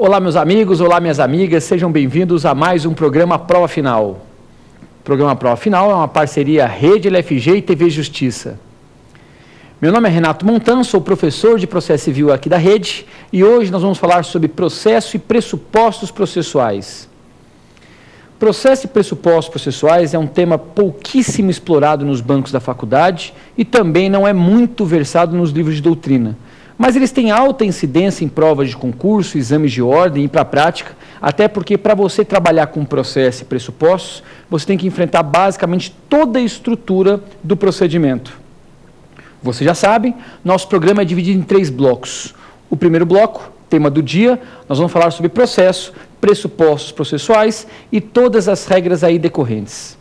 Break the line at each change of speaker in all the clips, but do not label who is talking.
Olá, meus amigos, olá, minhas amigas, sejam bem-vindos a mais um programa Prova Final. O programa Prova Final é uma parceria Rede LFG e TV Justiça. Meu nome é Renato Montan, sou professor de processo civil aqui da Rede e hoje nós vamos falar sobre processo e pressupostos processuais. Processo e pressupostos processuais é um tema pouquíssimo explorado nos bancos da faculdade e também não é muito versado nos livros de doutrina. Mas eles têm alta incidência em provas de concurso, exames de ordem e para a prática, até porque para você trabalhar com processo e pressupostos, você tem que enfrentar basicamente toda a estrutura do procedimento. Você já sabe, nosso programa é dividido em 3 blocos. O primeiro bloco, tema do dia, nós vamos falar sobre processo, pressupostos processuais e todas as regras aí decorrentes.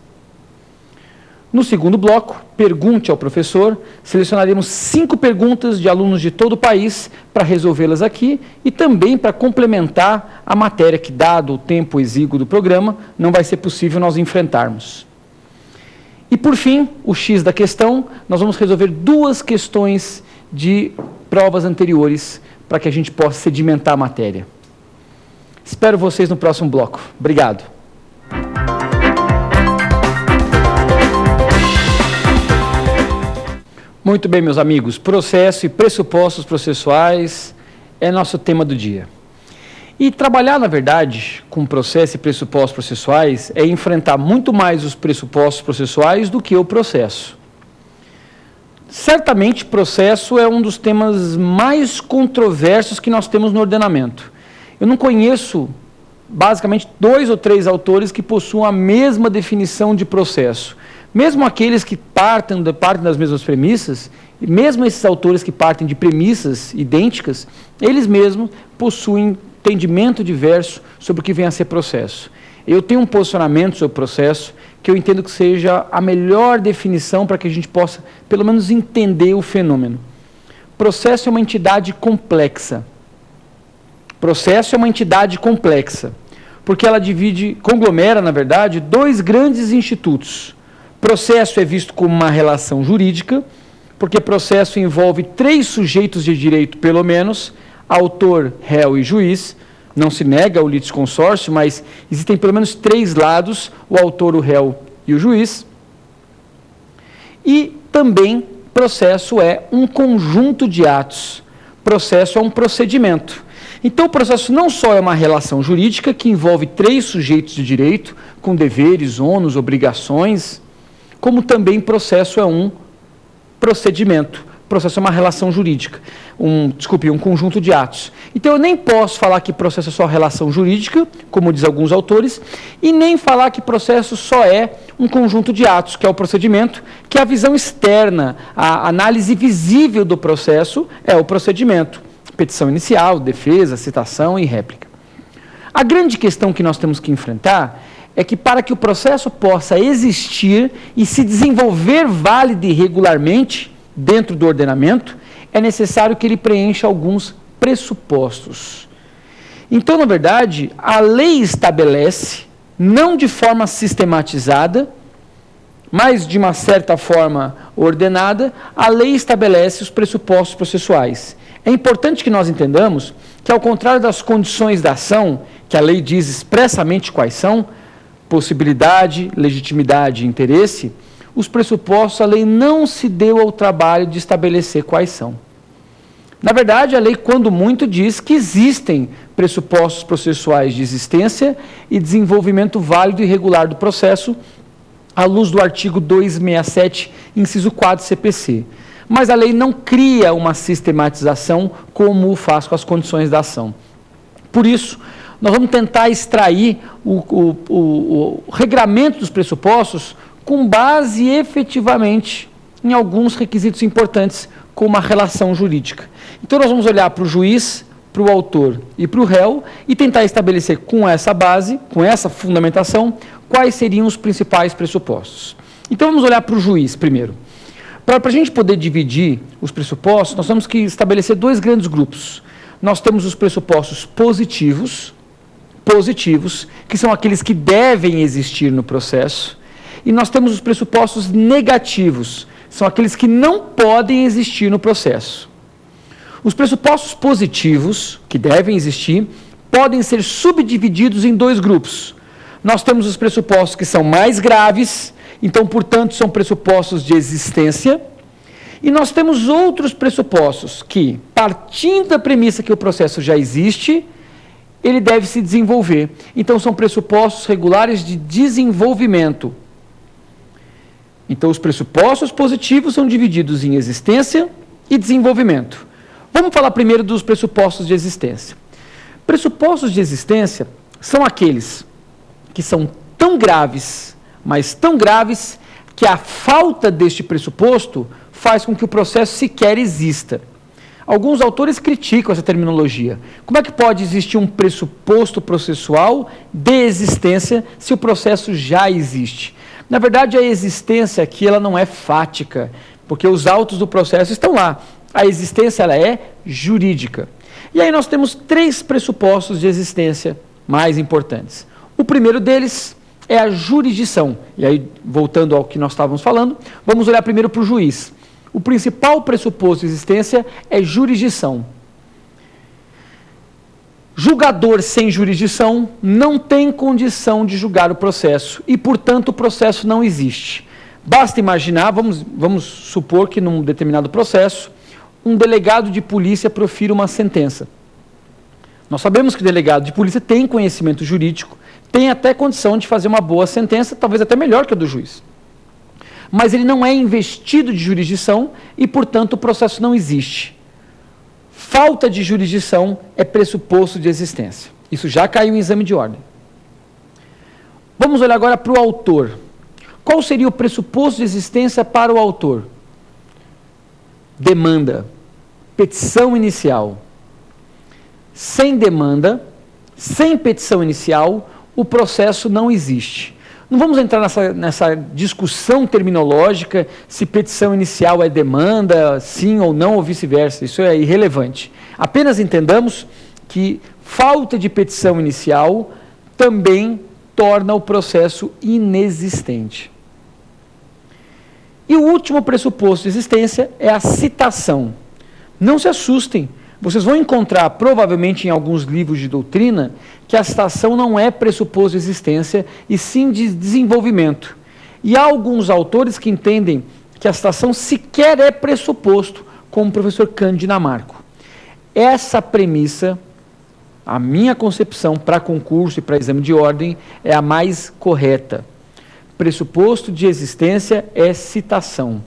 No segundo bloco, pergunte ao professor, selecionaremos 5 perguntas de alunos de todo o país para resolvê-las aqui e também para complementar a matéria que, dado o tempo exíguo do programa, não vai ser possível nós enfrentarmos. E por fim, o X da questão, nós vamos resolver 2 questões de provas anteriores para que a gente possa sedimentar a matéria. Espero vocês no próximo bloco. Obrigado. Muito bem, meus amigos, processo e pressupostos processuais é nosso tema do dia. E trabalhar, na verdade, com processo e pressupostos processuais é enfrentar muito mais os pressupostos processuais do que o processo. Certamente, processo é um dos temas mais controversos que nós temos no ordenamento. Eu não conheço, basicamente, 2 ou 3 autores que possuam a mesma definição de processo. Mesmo aqueles que partem das mesmas premissas, e mesmo esses autores que partem de premissas idênticas, eles mesmos possuem entendimento diverso sobre o que vem a ser processo. Eu tenho um posicionamento sobre o processo que eu entendo que seja a melhor definição para que a gente possa, pelo menos, entender o fenômeno. Processo é uma entidade complexa. Processo é uma entidade complexa, porque ela conglomera, na verdade, 2 grandes institutos. Processo é visto como uma relação jurídica, porque processo envolve 3 sujeitos de direito, pelo menos, autor, réu e juiz. Não se nega o litisconsórcio, mas existem pelo menos 3 lados, o autor, o réu e o juiz. E também processo é um conjunto de atos. Processo é um procedimento. Então, o processo não só é uma relação jurídica, que envolve 3 sujeitos de direito, com deveres, ônus, obrigações, como também processo é um procedimento. Processo é uma relação jurídica, um conjunto de atos. Então, eu nem posso falar que processo é só relação jurídica, como diz alguns autores, e nem falar que processo só é um conjunto de atos, que é o procedimento, que a visão externa, a análise visível do processo é o procedimento. Petição inicial, defesa, citação e réplica. A grande questão que nós temos que enfrentar é que para que o processo possa existir e se desenvolver válida e regularmente dentro do ordenamento, é necessário que ele preencha alguns pressupostos. Então, na verdade, a lei estabelece, não de forma sistematizada, mas de uma certa forma ordenada, a lei estabelece os pressupostos processuais. É importante que nós entendamos que, ao contrário das condições da ação, que a lei diz expressamente quais são, possibilidade, legitimidade e interesse, os pressupostos, a lei não se deu ao trabalho de estabelecer quais são. Na verdade, a lei, quando muito, diz que existem pressupostos processuais de existência e desenvolvimento válido e regular do processo, à luz do artigo 267, inciso 4 CPC. Mas a lei não cria uma sistematização como o faz com as condições da ação. Por isso, nós vamos tentar extrair o regramento dos pressupostos com base efetivamente em alguns requisitos importantes, como a relação jurídica. Então, nós vamos olhar para o juiz, para o autor e para o réu e tentar estabelecer com essa base, com essa fundamentação, quais seriam os principais pressupostos. Então, vamos olhar para o juiz primeiro. Para a gente poder dividir os pressupostos, nós temos que estabelecer 2 grandes grupos. Nós temos os pressupostos positivos, que são aqueles que devem existir no processo, e nós temos os pressupostos negativos, são aqueles que não podem existir no processo. Os pressupostos positivos, que devem existir, podem ser subdivididos em dois grupos. Nós temos os pressupostos que são mais graves, então, portanto, são pressupostos de existência. E nós temos outros pressupostos que, partindo da premissa que o processo já existe, ele deve se desenvolver. Então, são pressupostos regulares de desenvolvimento. Então, os pressupostos positivos são divididos em existência e desenvolvimento. Vamos falar primeiro dos pressupostos de existência. Pressupostos de existência são aqueles que são tão graves, mas tão graves, que a falta deste pressuposto faz com que o processo sequer exista. Alguns autores criticam essa terminologia. Como é que pode existir um pressuposto processual de existência se o processo já existe? Na verdade, a existência aqui ela não é fática, porque os autos do processo estão lá. A existência ela é jurídica. E aí nós temos 3 pressupostos de existência mais importantes. O primeiro deles é a jurisdição. E aí, voltando ao que nós estávamos falando, vamos olhar primeiro para o juiz. O principal pressuposto de existência é jurisdição. Julgador sem jurisdição não tem condição de julgar o processo e, portanto, o processo não existe. Basta imaginar, vamos supor que num determinado processo, um delegado de polícia profira uma sentença. Nós sabemos que o delegado de polícia tem conhecimento jurídico, tem até condição de fazer uma boa sentença, talvez até melhor que a do juiz. Mas ele não é investido de jurisdição e, portanto, o processo não existe. Falta de jurisdição é pressuposto de existência. Isso já caiu em exame de ordem. Vamos olhar agora para o autor. Qual seria o pressuposto de existência para o autor? Demanda, petição inicial. Sem demanda, sem petição inicial, o processo não existe. Não vamos entrar nessa discussão terminológica se petição inicial é demanda, sim ou não, ou vice-versa. Isso é irrelevante. Apenas entendamos que falta de petição inicial também torna o processo inexistente. E o último pressuposto de existência é a citação. Não se assustem. Vocês vão encontrar, provavelmente em alguns livros de doutrina, que a citação não é pressuposto de existência, e sim de desenvolvimento. E há alguns autores que entendem que a citação sequer é pressuposto, como o professor Cândido Dinamarco. Essa premissa, a minha concepção para concurso e para exame de ordem, é a mais correta. Pressuposto de existência é citação.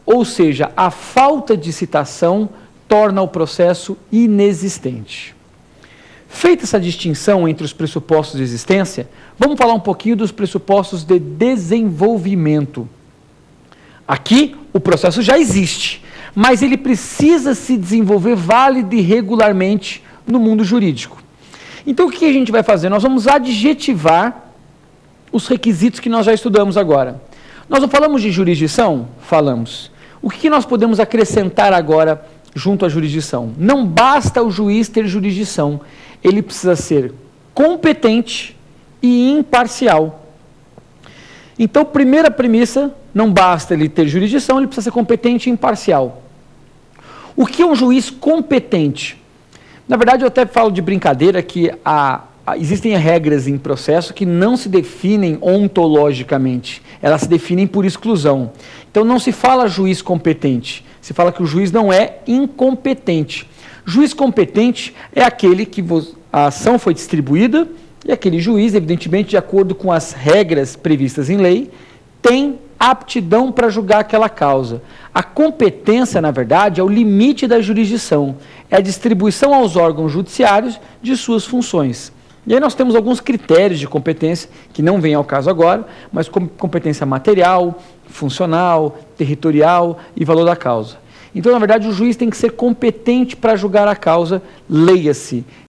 Ou seja, a falta de citação torna o processo inexistente. Feita essa distinção entre os pressupostos de existência, vamos falar um pouquinho dos pressupostos de desenvolvimento. Aqui, o processo já existe, mas ele precisa se desenvolver válido e regularmente no mundo jurídico. Então, o que a gente vai fazer? Nós vamos adjetivar os requisitos que nós já estudamos agora. Nós não falamos de jurisdição? Falamos. O que nós podemos acrescentar agora junto à jurisdição? Não basta o juiz ter jurisdição, ele precisa ser competente e imparcial. Então, primeira premissa, não basta ele ter jurisdição, ele precisa ser competente e imparcial. O que é um juiz competente? Na verdade, eu até falo de brincadeira que existem regras em processo que não se definem ontologicamente, elas se definem por exclusão. Então, não se fala juiz competente, se fala que o juiz não é incompetente. Juiz competente é aquele que a ação foi distribuída e aquele juiz, evidentemente, de acordo com as regras previstas em lei, tem aptidão para julgar aquela causa. A competência, na verdade, é o limite da jurisdição, é a distribuição aos órgãos judiciários de suas funções. E aí nós temos alguns critérios de competência, que não vêm ao caso agora, mas como competência material, funcional, territorial e valor da causa. Então, na verdade, o juiz tem que ser competente para julgar a causa, leia-se.